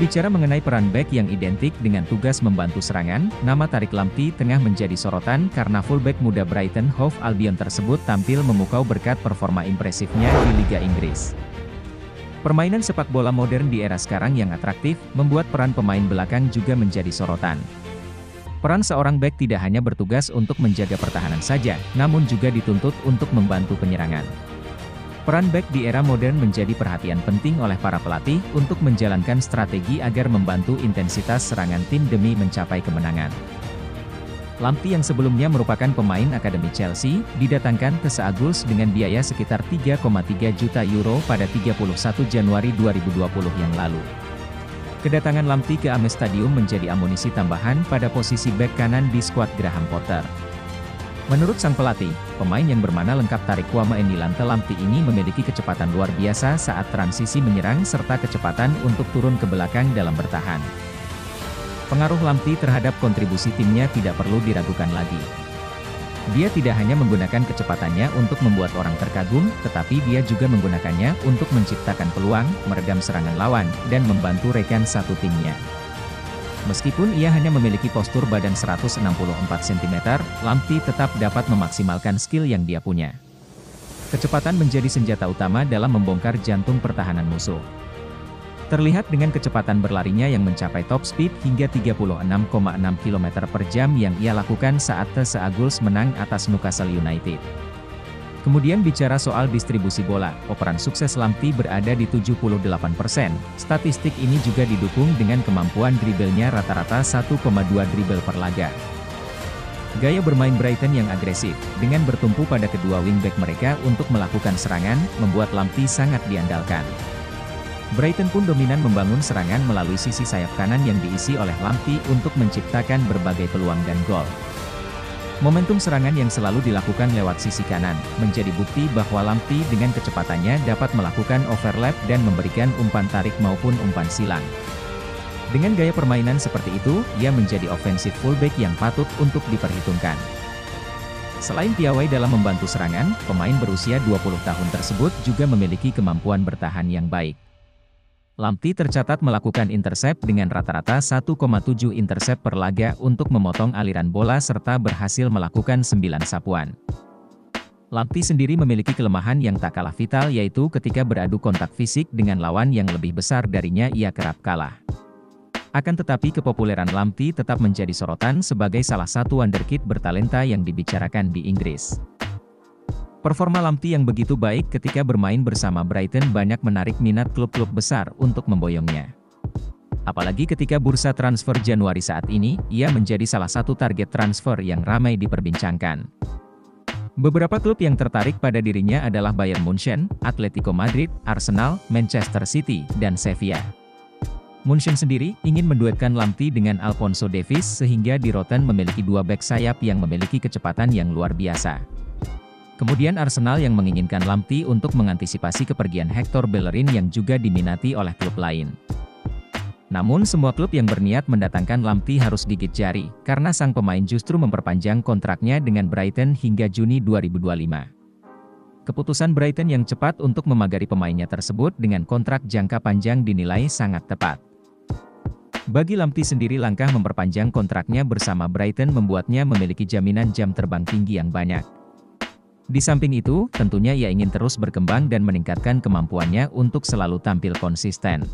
Berbicara mengenai peran bek yang identik dengan tugas membantu serangan, nama Tariq Lamptey tengah menjadi sorotan karena fullback muda Brighton Hove Albion tersebut tampil memukau berkat performa impresifnya di Liga Inggris. Permainan sepak bola modern di era sekarang yang atraktif, membuat peran pemain belakang juga menjadi sorotan. Peran seorang bek tidak hanya bertugas untuk menjaga pertahanan saja, namun juga dituntut untuk membantu penyerangan. Peran bek di era modern menjadi perhatian penting oleh para pelatih untuk menjalankan strategi agar membantu intensitas serangan tim demi mencapai kemenangan. Lamptey yang sebelumnya merupakan pemain akademi Chelsea, didatangkan ke Seagulls dengan biaya sekitar 3,3 juta euro pada 31 Januari 2020 yang lalu. Kedatangan Lamptey ke Amex Stadium menjadi amunisi tambahan pada posisi bek kanan di skuad Graham Potter. Menurut sang pelatih, pemain yang bermana lengkap Tariq Lamptey ini memiliki kecepatan luar biasa saat transisi menyerang serta kecepatan untuk turun ke belakang dalam bertahan. Pengaruh Lamptey terhadap kontribusi timnya tidak perlu diragukan lagi. Dia tidak hanya menggunakan kecepatannya untuk membuat orang terkagum, tetapi dia juga menggunakannya untuk menciptakan peluang, meredam serangan lawan, dan membantu rekan satu timnya. Meskipun ia hanya memiliki postur badan 164 cm, Lamptey tetap dapat memaksimalkan skill yang dia punya. Kecepatan menjadi senjata utama dalam membongkar jantung pertahanan musuh. Terlihat dengan kecepatan berlarinya yang mencapai top speed hingga 36,6 km per jam yang ia lakukan saat Seagulls menang atas Newcastle United. Kemudian bicara soal distribusi bola, operan sukses Lamptey berada di 78%. Statistik ini juga didukung dengan kemampuan dribblenya rata-rata 1,2 dribble per laga. Gaya bermain Brighton yang agresif, dengan bertumpu pada kedua wingback mereka untuk melakukan serangan, membuat Lamptey sangat diandalkan. Brighton pun dominan membangun serangan melalui sisi sayap kanan yang diisi oleh Lamptey untuk menciptakan berbagai peluang dan gol. Momentum serangan yang selalu dilakukan lewat sisi kanan, menjadi bukti bahwa Lamptey dengan kecepatannya dapat melakukan overlap dan memberikan umpan tarik maupun umpan silang. Dengan gaya permainan seperti itu, ia menjadi offensive fullback yang patut untuk diperhitungkan. Selain piawai dalam membantu serangan, pemain berusia 20 tahun tersebut juga memiliki kemampuan bertahan yang baik. Lamptey tercatat melakukan intercept dengan rata-rata 1,7 intercept per laga untuk memotong aliran bola serta berhasil melakukan 9 sapuan. Lamptey sendiri memiliki kelemahan yang tak kalah vital yaitu ketika beradu kontak fisik dengan lawan yang lebih besar darinya ia kerap kalah. Akan tetapi kepopuleran Lamptey tetap menjadi sorotan sebagai salah satu wonderkid bertalenta yang dibicarakan di Inggris. Performa Lamptey yang begitu baik ketika bermain bersama Brighton banyak menarik minat klub-klub besar untuk memboyongnya. Apalagi ketika bursa transfer Januari saat ini, ia menjadi salah satu target transfer yang ramai diperbincangkan. Beberapa klub yang tertarik pada dirinya adalah Bayern Munchen, Atletico Madrid, Arsenal, Manchester City, dan Sevilla. Munchen sendiri ingin menduetkan Lamptey dengan Alphonso Davies sehingga di Rotten memiliki dua bek sayap yang memiliki kecepatan yang luar biasa. Kemudian Arsenal yang menginginkan Lamptey untuk mengantisipasi kepergian Hector Bellerin yang juga diminati oleh klub lain. Namun semua klub yang berniat mendatangkan Lamptey harus gigit jari, karena sang pemain justru memperpanjang kontraknya dengan Brighton hingga Juni 2025. Keputusan Brighton yang cepat untuk memagari pemainnya tersebut dengan kontrak jangka panjang dinilai sangat tepat. Bagi Lamptey sendiri langkah memperpanjang kontraknya bersama Brighton membuatnya memiliki jaminan jam terbang tinggi yang banyak. Di samping itu, tentunya ia ingin terus berkembang dan meningkatkan kemampuannya untuk selalu tampil konsisten.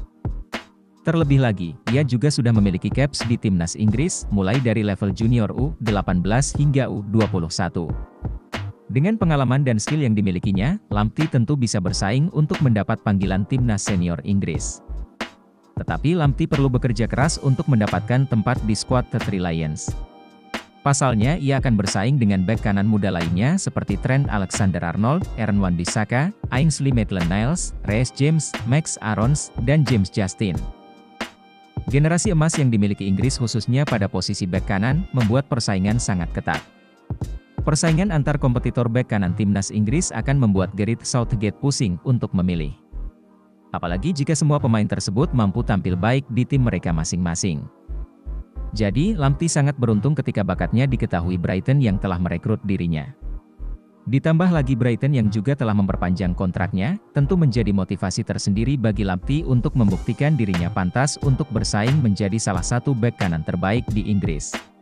Terlebih lagi, ia juga sudah memiliki caps di timnas Inggris, mulai dari level junior U18 hingga U21. Dengan pengalaman dan skill yang dimilikinya, Lamptey tentu bisa bersaing untuk mendapat panggilan timnas senior Inggris. Tetapi Lamptey perlu bekerja keras untuk mendapatkan tempat di skuad The Three Lions. Pasalnya ia akan bersaing dengan bek kanan muda lainnya seperti Trent Alexander-Arnold, Aaron Wan-Bissaka, Ainsley Maitland-Niles, Reece James, Max Aarons, dan James Justin. Generasi emas yang dimiliki Inggris khususnya pada posisi bek kanan, membuat persaingan sangat ketat. Persaingan antar kompetitor bek kanan timnas Inggris akan membuat Gareth Southgate pusing untuk memilih. Apalagi jika semua pemain tersebut mampu tampil baik di tim mereka masing-masing. Jadi, Lamptey sangat beruntung ketika bakatnya diketahui Brighton yang telah merekrut dirinya. Ditambah lagi Brighton yang juga telah memperpanjang kontraknya, tentu menjadi motivasi tersendiri bagi Lamptey untuk membuktikan dirinya pantas untuk bersaing menjadi salah satu bek kanan terbaik di Inggris.